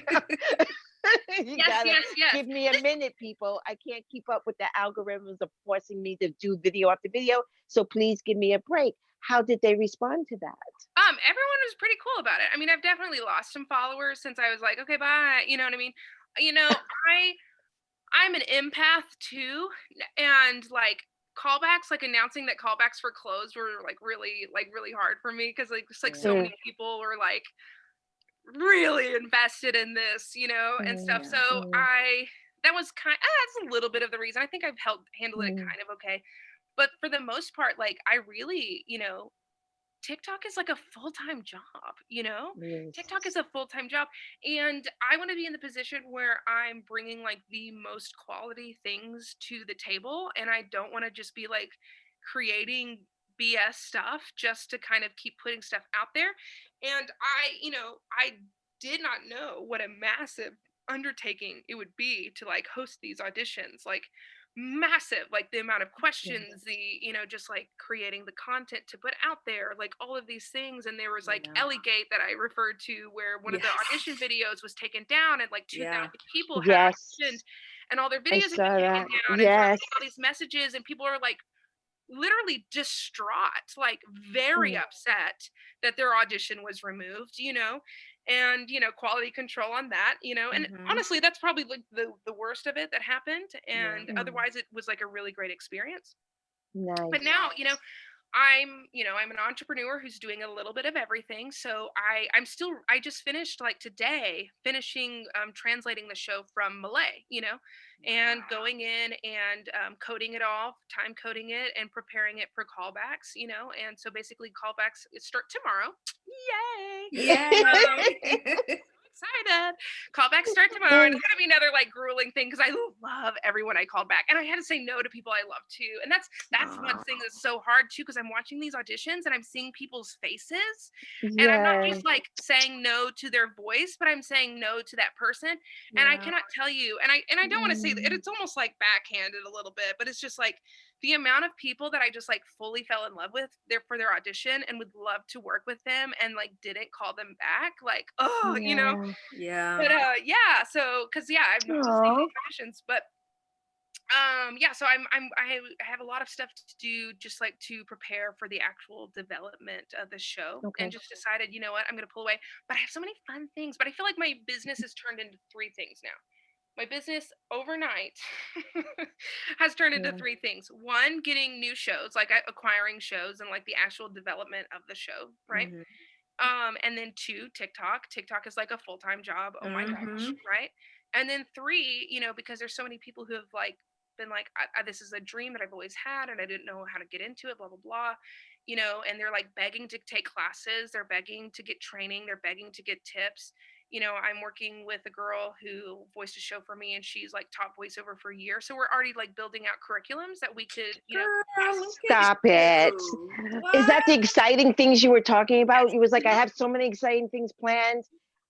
you yes, gotta yes, yes. give me a minute, people. I can't keep up with the algorithms of forcing me to do video after video. So please give me a break. how did they respond to that? Everyone was pretty cool about it. I mean, I've definitely lost some followers since I was like, okay, bye. You know what I mean? You know, I'm an empath too, and like callbacks, like announcing that callbacks for closed were like really hard for me because like just like so Mm, many people were like really invested in this, you know, and mm, stuff. Yeah. So mm, that was that's a little bit of the reason. I think I've handled it mm. kind of okay, but for the most part, like I really, you know, TikTok is like a full-time job, you know? Yes. TikTok is a full-time job, and I want to be in the position where I'm bringing like the most quality things to the table, and I don't want to just be like creating BS stuff just to kind of keep putting stuff out there. And I did not know what a massive undertaking it would be to like host these auditions. Like massive, like the amount of questions, Yes. the just like creating the content to put out there, like all of these things. And there was like Yeah. Ellygate that I referred to, where one of the audition Yes. videos was taken down, and like 2,000 Yeah. people had auditioned, Yes. and all their I videos have been saw taken that. down, and so I'm Yes. getting all these messages, and people are like literally distraught, like very Mm, upset that their audition was removed, and quality control on that, and Mhm. honestly, that's probably like the worst of it that happened, Yeah. and mm. otherwise it was like a really great experience. But Nice. now, I'm an entrepreneur who's doing a little bit of everything. So I just finished like today finishing translating the show from Malay, and Wow. going in and coding it all, time coding it and preparing it for callbacks, and so basically callbacks start tomorrow. Yay. Yay. Excited. Callbacks start tomorrow, and it's gonna be another like grueling thing because I love everyone I called back, and I had to say no to people I love too. And that's one Aw. thing that's so hard too, because I'm watching these auditions and I'm seeing people's faces, and I'm not Yes. just like saying no to their voice, but I'm saying no to that person. And I Yeah. cannot tell you, and I don't want to say that Mm, it's almost like backhanded a little bit, but it's just like the amount of people that I just like fully fell in love with there for their audition and would love to work with them and like didn't call them back. Like, oh, yeah. Yeah. but yeah, so because yeah, I'm hosting Oh, these auditions, but yeah, so I have a lot of stuff to do just like to prepare for the actual development of the show, and okay. just decided, you know what, I'm gonna pull away. But I have so many fun things, but I feel like my business has turned into three things now. My business overnight has turned into Yeah. three things. One, getting new shows, like acquiring shows and like the actual development of the show, right? Mhm. And then two, TikTok. TikTok is like a full-time job. Oh my gosh, Mhm. right? And then three, because there's so many people who have like been like, this is a dream that I've always had, and I didn't know how to get into it, blah blah blah, and they're like begging to take classes, they're begging to get training, they're begging to get tips. I'm working with a girl who voiced a show for me, and she's like taught voiceover for a year. So we're already like building out curriculums that we could, Girl, look at Stop it. you. Is What? that the exciting things you were talking about? yes. You was like, I Mhm. have so many exciting things planned.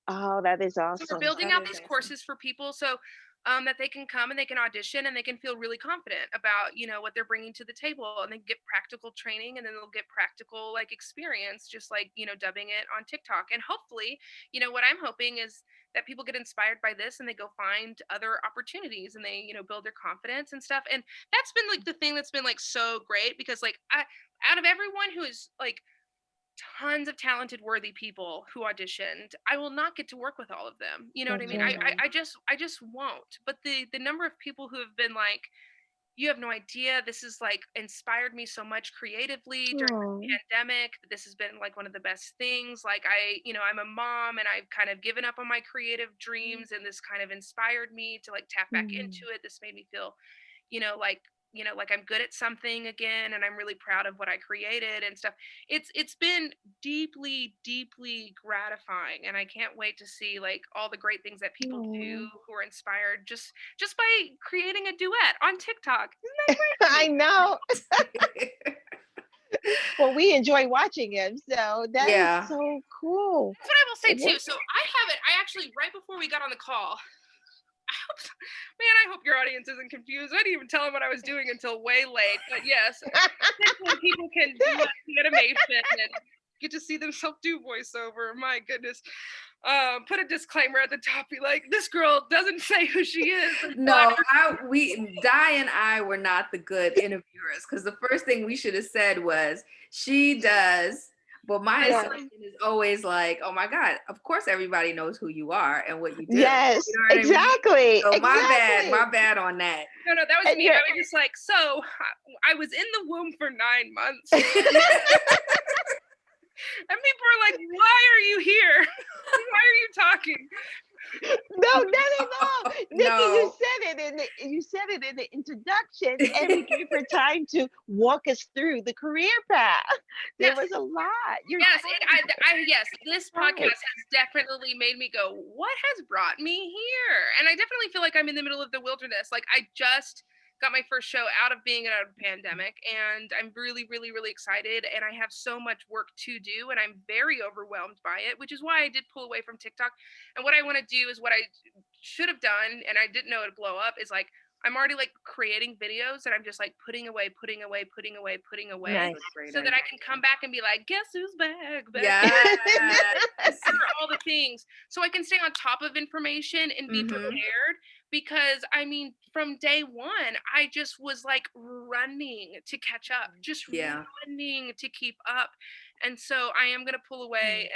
Oh, that is So we're awesome. building That out is these awesome. courses for people, so that they can come and they can audition and they can feel really confident about what they're bringing to the table, and they get practical training, and then they'll get practical like experience, just like dubbing it on TikTok. And hopefully, what I'm hoping is that people get inspired by this and they go find other opportunities, and they build their confidence and stuff. And that's been like the thing that's been like so great, because like out of everyone who is like tons of talented worthy people who auditioned, I will not get to work with all of them, you know what I That's mean? right. I just won't. But the number of people who have been like, you have no idea, this is like inspired me so much creatively during Oh, the pandemic. This has been like one of the best things. Like I'm a mom, and I've kind of given up on my creative dreams, and this kind of inspired me to like tap back mm, into it. This made me feel like like I'm good at something again, and I'm really proud of what I created and stuff. It's been deeply, deeply gratifying, and I can't wait to see like all the great things that people oh. do who are inspired just by creating a duet on TikTok. Isn't that I crazy? know. Well, we enjoy watching him, so that is Yeah. so cool. That's what I will say What? too. So I actually, right before we got on the call, I hope, man, I hope your audience isn't confused. I didn't even tell them what I was doing until way late. But yes, essentially people can do animation, get to see themselves do voiceover. My goodness. Put a disclaimer at the top, be like, this girl doesn't say who she is. No, Di and I were not the good interviewers, because the first thing we should have said was, she does. But my Yeah. assumption is always like, oh my God, of course everybody knows who you are and what you do. Yes, You know what I mean? exactly. So Exactly. my bad on that. No, that was And me. you're- I was just like, so I was in the womb for 9 months. And people are like, why are you here? Why are you talking? No. Nikki, No. you said it in the introduction, and we gave her time to walk us through the career path. There Yes. was a lot. Yes, yes, this Right. podcast has definitely made me go, what has brought me here? And I definitely feel like I'm in the middle of the wilderness. Like, I just got my first show out of being out of a pandemic, and I'm really, really, really excited. And I have so much work to do, and I'm very overwhelmed by it, which is why I did pull away from TikTok. And what I want to do is what I should have done, and I didn't know it'd blow up, is like, I'm already like creating videos that I'm just like putting away, Nice. so that I can come back and be like, guess who's back? Yeah. For all the things, so I can stay on top of information and be prepared. Because I mean, from day one, I just was like running to catch up, just running to keep up. And so I am gonna pull away,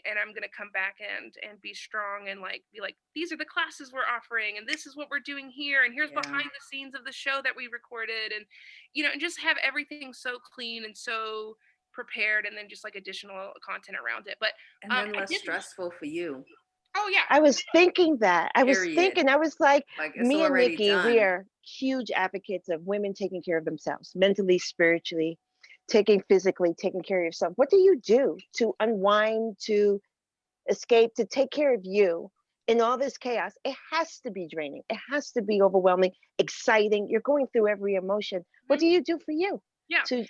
and I'm gonna come back and be strong, and like be like, these are the classes we're offering, and this is what we're doing here, and here's behind the scenes of the show that we recorded, and and just have everything so clean and so prepared, and then just like additional content around it. But and then less stressful for you. Oh yeah. I was thinking that. I was like, it's me and Nikki, done. we are huge advocates of women taking care of themselves, mentally, spiritually, taking care of yourself. What do you do to unwind, to escape, to take care of you in all this chaos? It has to be draining. It has to be overwhelming, exciting. You're going through every emotion. What do you do for you? Yeah. To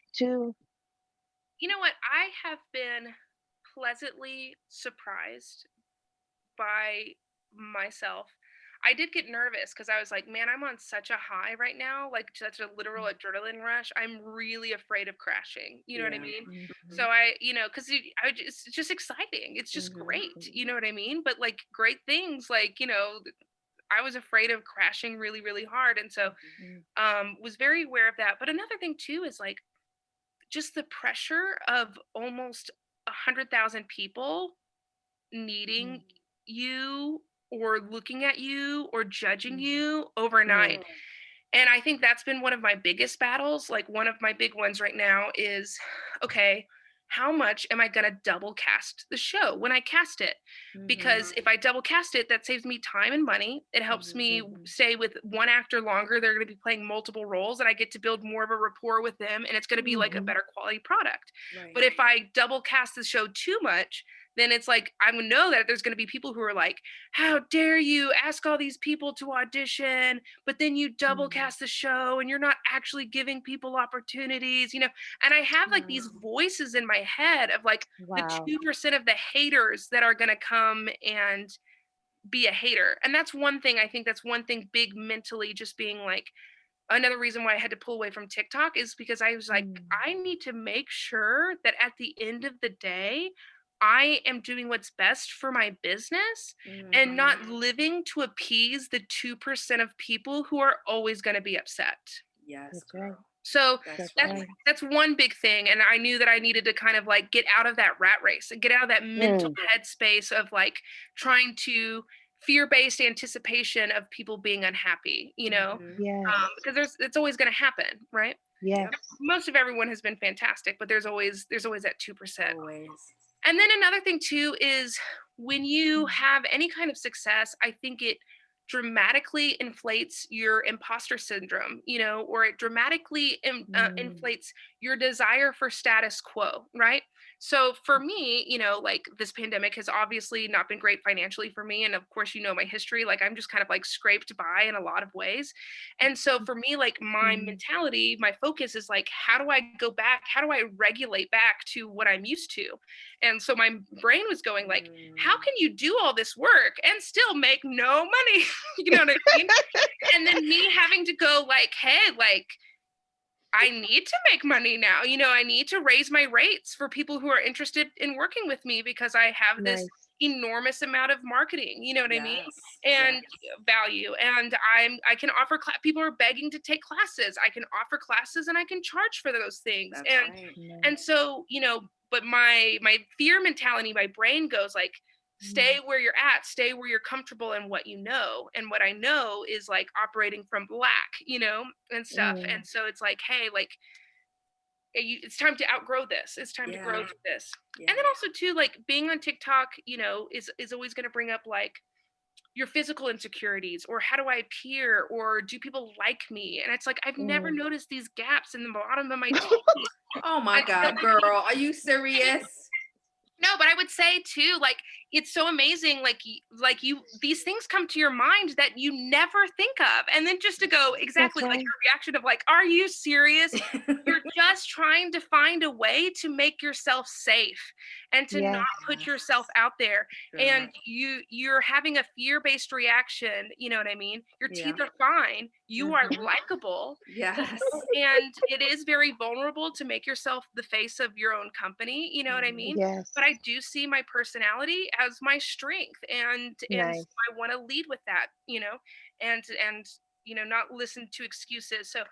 You know what? I have been pleasantly surprised by myself. I did get nervous because I was like, man, I'm on such a high right now, like such a literal adrenaline rush. I'm really afraid of crashing. You know what I mean? So because it's just exciting. It's just great. You know what I mean? But like great things, like, I was afraid of crashing really, really hard. And so was very aware of that. But another thing too is like just the pressure of almost 100,000 people needing you or looking at you or judging you overnight. And I think that's been one of my biggest battles. Like one of my big ones right now is, okay, how much am I going to double cast the show when I cast it? Because if I double cast it, that saves me time and money. It helps me stay with one actor longer. They're going to be playing multiple roles, and I get to build more of a rapport with them, and it's going to be like a better quality product. Right. But if I double cast the show too much, then it's like, I would know that there's going to be people who are like, how dare you ask all these people to audition, but then you double cast the show and you're not actually giving people opportunities, and I have like these voices in my head of like the 2% of the haters that are going to come and be a hater. And that's one thing, I think that's one thing big mentally, just being like, another reason why I had to pull away from TikTok is because I was like, I need to make sure that at the end of the day, I am doing what's best for my business and not living to appease the 2% of people who are always going to be upset. Yes. That's right. So that's one big thing. And I knew that I needed to kind of like get out of that rat race and get out of that mental headspace of like trying to fear-based anticipation of people being unhappy, because it's always going to happen, right? Yes. Most of everyone has been fantastic, but there's always that 2%. Always. And then another thing too is when you have any kind of success, I think it dramatically inflates your imposter syndrome, or it dramatically inflates your desire for status quo, right? So for me, like this pandemic has obviously not been great financially for me. And of course, my history, like I'm just kind of like scraped by in a lot of ways. And so for me, like my mentality, my focus is like, how do I go back? How do I regulate back to what I'm used to? And so my brain was going like, how can you do all this work and still make no money? You know what I mean? And then me having to go like, hey, like, I need to make money now. I need to raise my rates for people who are interested in working with me because I have this Nice. enormous amount of marketing, you know what I mean? Yes. And Yes. value. And I can offer people are begging to take classes. I can offer classes and I can charge for those things. That's right. And so, but my fear mentality, my brain goes like, stay where you're at, stay where you're comfortable and what you know. And what I know is like operating from black, and stuff. Mm. And so it's like, hey, like it's time to outgrow this. It's time to grow Yeah. through this. Yeah. And then also too, like being on TikTok, is always going to bring up like your physical insecurities, or how do I appear, or do people like me? And it's like, I've never Mm. noticed these gaps in the bottom of my teeth Oh my until God, girl. Are you serious? no, but I would say too, like it's so amazing, like these things come to your mind that you never think of, and then just to go That's exactly like right. your reaction of like, are you serious? You're just trying to find a way to make yourself safe and to not Yes. put yourself out there, True. and you're having a fear-based reaction. You know what I mean? Your teeth Yeah. are fine. You are Mhm. likable. Yes. And it is very vulnerable to make yourself the face of your own company. You know what I mean? Yes. But I do see my personality as my strength, and Nice. I want to lead with that, and not listen to excuses. So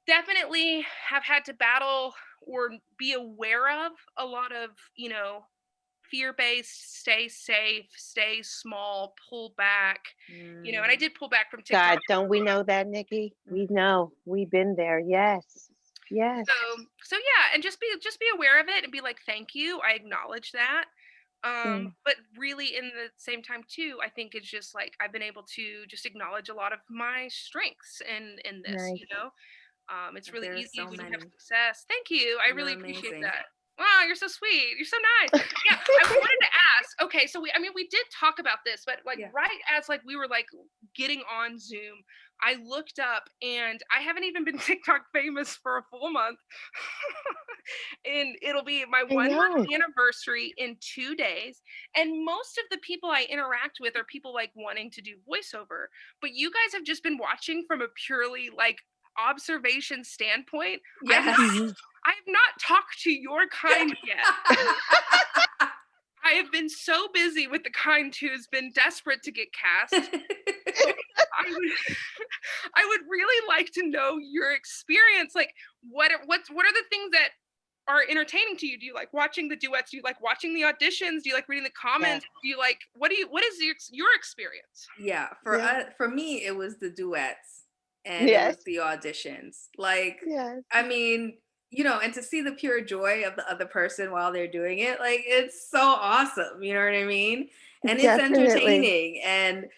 definitely have had to battle or be aware of a lot of, fear-based, stay safe, stay small, pull back, and I did pull back from TikTok. God, don't we know that, Nikki? We know. We've been there. Yes. Yes. So yeah, and just be aware of it and be like, thank you, I acknowledge that. Mm. But really in the same time too, I think it's just like I've been able to just acknowledge a lot of my strengths in this, Nice. it's really There's easy so when you have many. success. Thank you, I You're really appreciate amazing. that. Wow, you're so sweet, you're so nice. Yeah, I wanted to ask, okay, so we did talk about this, but like Yeah. right as like we were like getting on Zoom, I looked up and I haven't even been TikTok famous for a full month. And it'll be my I 1 month know. anniversary in 2 days. And most of the people I interact with are people like wanting to do voiceover. But you guys have just been watching from a purely like observation standpoint. Yes. Mhm. I have not talked to your kind yet. I have been so busy with the kind who's been desperate to get cast. I would, I would really like to know your experience. Like, what are the things that are entertaining to you? Do you like watching the duets? Do you like watching the auditions? Do you like reading the comments? Do you like what is your experience? Yeah, Yeah. for me it was the duets and it Yes. was the auditions. Like, Yes. I mean, and to see the pure joy of the other person while they're doing it, like it's so awesome, you know what I mean? And it's Definitely. entertaining, and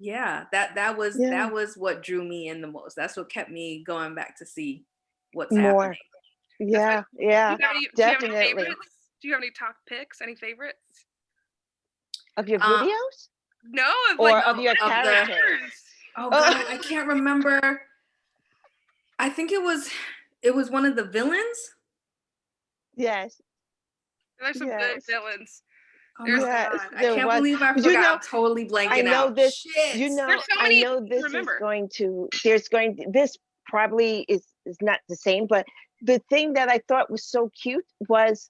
yeah, Yeah. that was what drew me in the most. That's what kept me going back to see what's happening. More. That's what, Yeah. Yeah. do you have any Definitely. favorites? Do you have any top picks? Any favorites? Of your Um videos No, of like or of your of the characters? Oh Oh, God, I can't remember. I think it was one of the villains. yes. There's some good Yes. villains. Oh my There's Yes. God. I There can't was. believe I You forgot. know, I'm totally I blanking know out. this, Shit. so I many know to this is remember. going to, this probably is not the same, but the thing that I thought was so cute was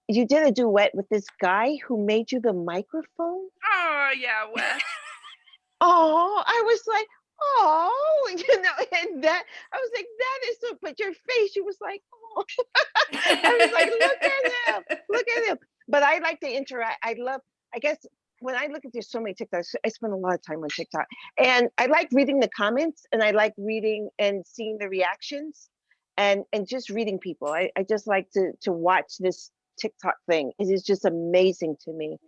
you did a duet with this guy who made you the microphone. Oh yeah, Wes. Oh, I was like, oh, and that I was like, that is so. But your face, you was like, oh, I was like, look at him. But I like to interact. I love. I guess when I look at there's so many TikToks, I spend a lot of time on TikTok, and I like reading the comments, and I like reading and seeing the reactions, and just reading people. I just like to watch this TikTok thing. It is just amazing to me,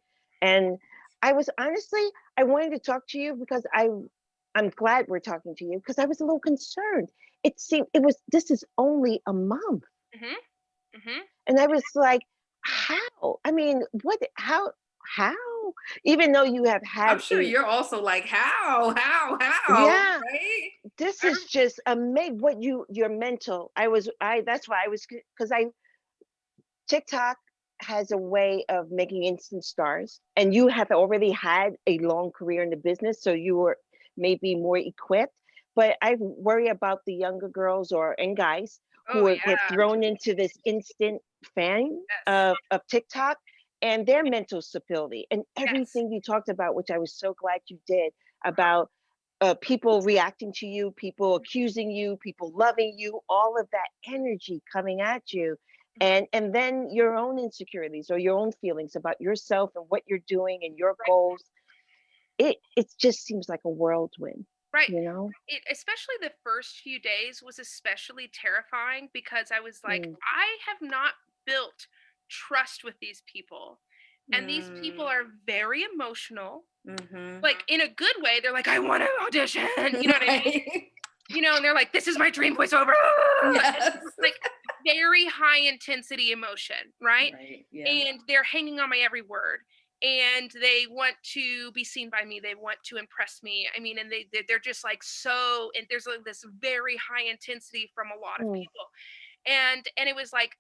and I was honestly I wanted to talk to you because I'm glad we're talking to you because I was a little concerned. It seemed it was this is only a month. Mhm. Mhm. And I was like, how? I mean, what how? Even though you have I'm had sure a you're also like, how, yeah, right? this I is just amazing what your mental. I that's why I was because I TikTok has a way of making instant stars, and you have already had a long career in the business, so you were maybe more equipped. but I worry about the younger girls or and guys Oh who get yeah. thrown into this instant fame Yes. of TikTok and their mental stability and Yes. everything you talked about, which I was so glad you did Uh-huh. about people reacting to you, people accusing you, people loving you, all of that energy coming at you, Mhm. and then your own insecurities or your own feelings about yourself and what you're doing and your Right. goals. It just seems like a whirlwind, Right. you know. It especially the first few days was especially terrifying because I was like, Mm, I have not built trust with these people. And these people Mm. are very emotional, Mm-hmm. like in a good way. They're like, I want to audition. You know what I mean? Right. You know, and they're like, this is my dream voiceover. And Yes. it's like very high intensity emotion, right? Right. Yeah. And they're hanging on my every word. And they want to be seen by me. They want to impress me. I mean, and they're just like so. And there's like this very high intensity from a lot of mm, people, and it was like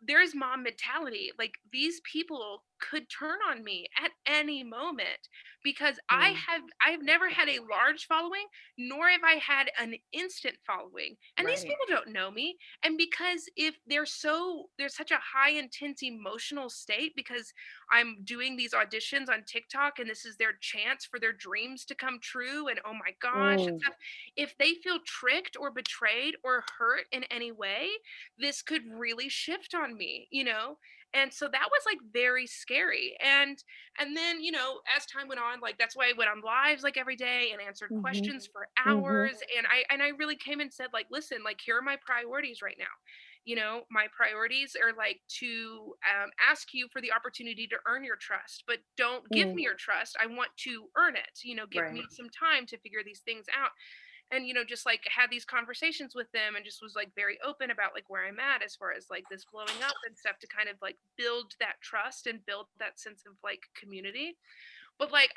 there's mom mentality, like these people could turn on me at any moment because Mm. I've never had a large following, nor have I had an instant following, and these Right. people don't know me. And because if there's such a high intense emotional state because I'm doing these auditions on TikTok and this is their chance for their dreams to come true, and oh my gosh and mm, stuff, if they feel tricked or betrayed or hurt in any way, this could really shift on me, you know? And so that was like very scary. And then, you know, as time went on, like that's why I went on lives like every day and answered mhm, questions for mhm, hours. And I really came and said, like, listen, like here are my priorities right now. You know, my priorities are like to ask you for the opportunity to earn your trust, but don't give mm, me your trust. I want to earn it. You know, give me Right. some time to figure these things out. And you know, just like had these conversations with them and just was like very open about like where I'm at as far as like this blowing up and stuff to kind of like build that trust and build that sense of like community. But like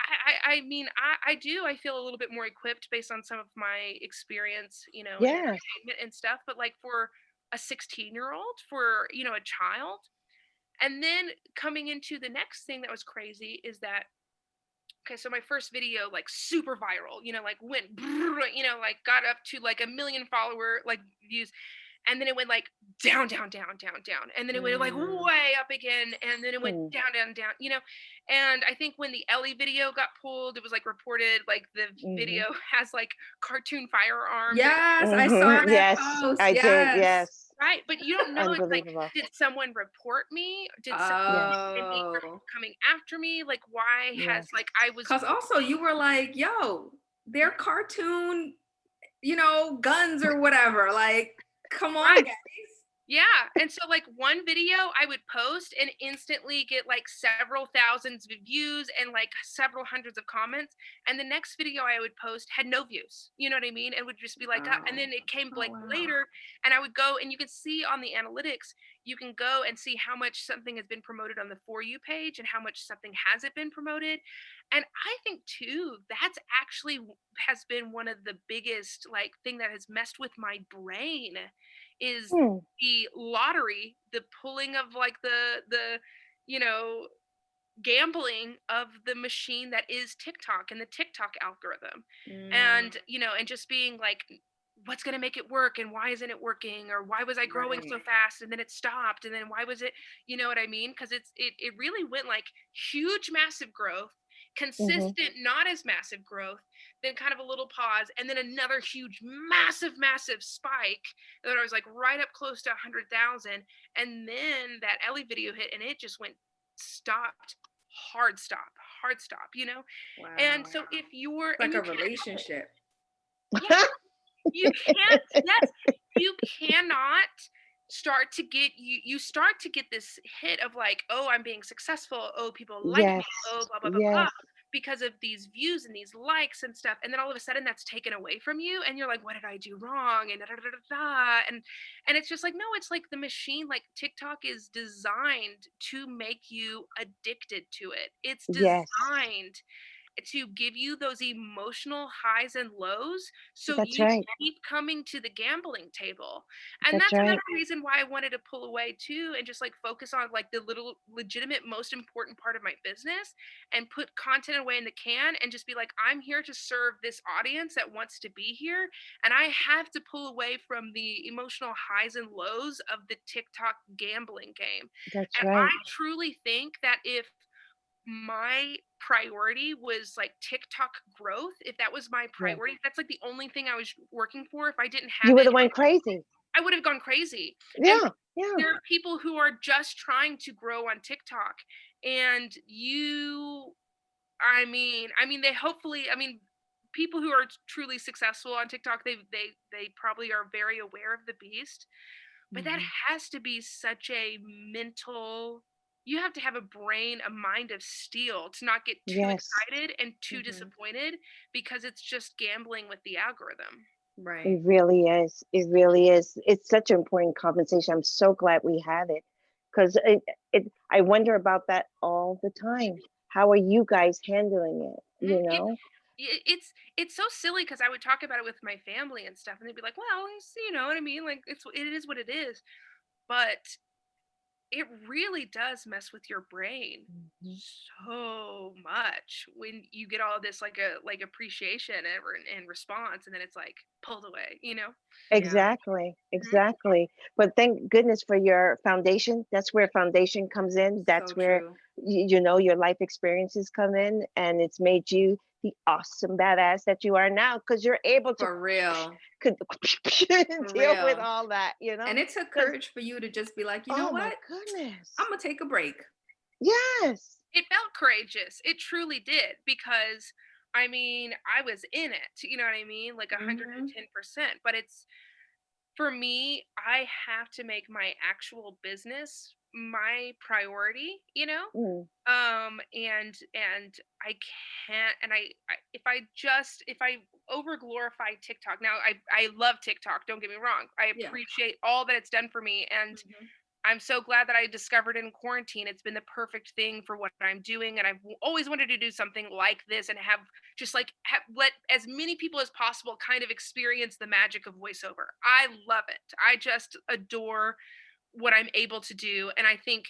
I mean I feel a little bit more equipped based on some of my experience, you know, in yes, entertainment and stuff. But like for a 16-year-old, for you know, a child, and then coming into the next thing that was crazy is that, okay, so my first video like super viral, you know, like went you know, like got up to like a million follower like views, and then it went like down, down, down, down, down, and then it went like Mm. way up again, and then it went mm, down, down, down, you know. And I think when the Ellie video got pulled, it was like reported like the mhm, video has like cartoon firearms and Yes, I saw mhm, that yes, post. I did, Yes. yes, right, but you don't know if like unbelievable, did someone report me? Did someone yes, in anger Oh. coming after me? Like why has yes, like I was Cause also you were like, yo, they're cartoon, guns or whatever. Like, come on, right. guys. Yeah, and so, like, one video I would post and instantly get, like, several thousands of views and, like, several hundreds of comments, and the next video I would post had no views, you know what I mean? And would just be like, and Oh. then it came, Oh like, wow. later, and I would go and you can see on the analytics, you can go and see how much something has been promoted on the For You page and how much something hasn't been promoted, and I think too, that's actually has been one of the biggest, like, thing that has messed with my brain is mm, the lottery, the pulling of like the you know, gambling of the machine that is TikTok and the TikTok algorithm. Mm. And you know, and just being like, what's going to make it work and why isn't it working, or why was I growing Right. so fast and then it stopped, and then why was it, you know what I mean? Because it really went like huge massive growth, mhm, consistent not as massive growth, then kind of a little pause, and then another huge massive spike that I was like right up close to 100,000, and then that Ellie video hit and it just went stopped, hard stop, hard stop, you know. And Wow. so if you're It's and like you a can't help it. relationship. Yeah, you can't, yes, you cannot start to get you start to get this hit of like, oh, I'm being successful, oh, people like me, yes, oh, blah blah blah blah, yes, because of these views and these likes and stuff, and then all of a sudden that's taken away from you and you're like, what did I do wrong, and da, da, da, da, da. And it's just like, no, it's like the machine, like TikTok is designed to make you addicted to it. It's yes, designed, to give you those emotional highs and lows so That's you right. keep coming to the gambling table. And That's that's another right. reason why I wanted to pull away too and just like focus on like the little legitimate most important part of my business and put content away in the can and just be like, I'm here to serve this audience that wants to be here, and I have to pull away from the emotional highs and lows of the TikTok gambling game. That's And I right. truly think that if my priority was like TikTok growth, if that was my Yeah. priority, if that's like the only thing I was working for, if I didn't You have would it, have went crazy. I would have gone crazy. And Yeah. Yeah. there are people who are just trying to grow on TikTok, and they hopefully, people who are truly successful on TikTok, they probably are very aware of the beast, but that Hmm. has to be such a mental, you have to have a brain, a mind of steel to not get too Yes. excited and too Mhm. disappointed because it's just gambling with the algorithm. Right. It really is. It really is. It's such an important conversation. I'm so glad we had it because I wonder about that all the time. How are you guys handling it? Mhm. You know? It's so silly because I would talk about it with my family and stuff, and they'd be like, "Well, you know what I mean? Like it is what it is." But it really does mess with your brain Mhm. so much when you get all this like a like appreciation and response, and then it's like pulled away, you know? Yeah. Exactly, Mhm. exactly. But thank goodness for your foundation. That's where foundation comes in. So That's where true. your life experiences come in, and it's made you the awesome badass that you are now because you're able to For real. could For deal with real. all that, you know? And it took Because courage for you to just be like, you know oh my what? I'm goodness. gonna take a break. Yes. It felt courageous. It truly did because I was in it, you know what I mean? Like Hmm. 110%, but it's for me, I have to make my actual business my priority, you know? Mm, And I can't, and if I over glorify TikTok. Now I love TikTok, don't get me wrong. I Yeah. appreciate all that it's done for me, and Hmm. I'm so glad that I discovered it in quarantine. It's been the perfect thing for what I'm doing, and always wanted to do something like this and have just like let as many people as possible kind of experience the magic of voiceover. I love it. I just adore what I'm able to do, and I think,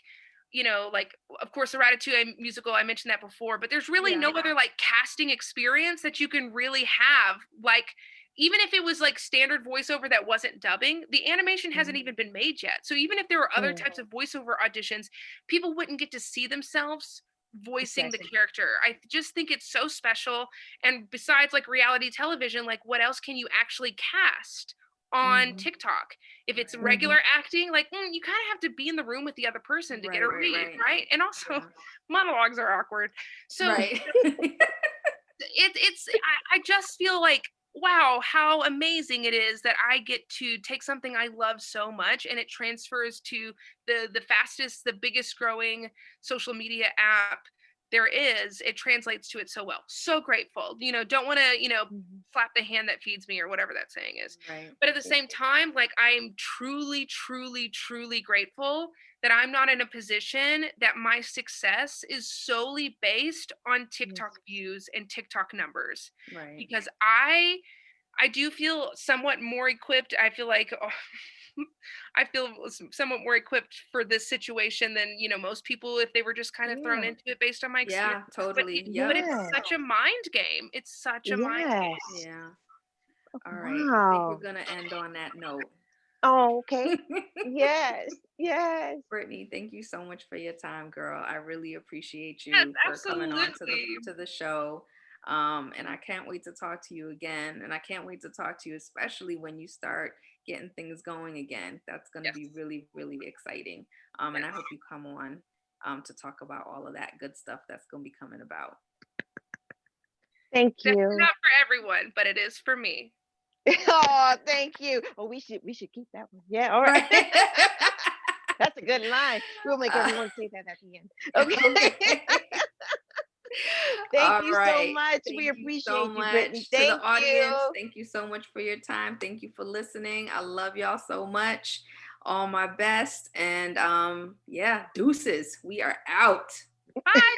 like of course the Ratatouille musical, I mentioned that before, but there's really Yeah. no other like casting experience that you can really have, like even if it was like standard voiceover that wasn't dubbing, the animation hasn't mm, even been made yet. So even if there were other mm, types of voiceover auditions, people wouldn't get to see themselves voicing the exactly. character. I just think it's so special. And besides like reality television, like what else can you actually cast on Hmm. TikTok? If it's Right. regular Hmm. acting, like you kind of have to be in the room with the other person to get a Right. Right. read, Right. right? And also Yeah. monologues are awkward. So Right. I just feel like wow, how amazing it is that I get to take something I love so much and it transfers to the fastest, the biggest growing social media app there is. It translates to it so well. So grateful. Don't want to, Hmm. slap the hand that feeds me or whatever that saying is. Right. But at the same time, like I am truly, truly, truly grateful that I'm not in a position that my success is solely based on Yes. TikTok views and TikTok numbers, Right. because I do feel somewhat more equipped. I feel like I feel somewhat more equipped for this situation than most people if they were just kind of thrown Yeah. into it based on my experience. Yeah. But Totally. Yep. it's Yes. such a mind game. It's such a mind game. Yes. Yeah. All right. I think we're Wow. gonna end on that note. Oh, okay. Yes. Yes. Brittany, thank you so much for your time, girl. I really appreciate Yes, you for coming on to the absolutely. show. And I can't wait to talk to you again. And I can't wait to talk to you, especially when you start getting things going again. That's going to Yes. be really, really exciting. And I hope Yes. you come on to talk about all of that good stuff that's going to be coming about. Thank Definitely you. not for everyone, but it is for me. Oh, thank you. Oh, we should keep that one. Yeah, all right. Right. That's a good line. We'll make Uh, everyone say that at the end. Okay. okay. Thank All you so right. much. We Thank you so appreciate you, Brittany. much to the Thank audience. you. Thank you so much for your time. Thank you for listening. I love y'all so much. All my best. And yeah, deuces. We are out. Bye.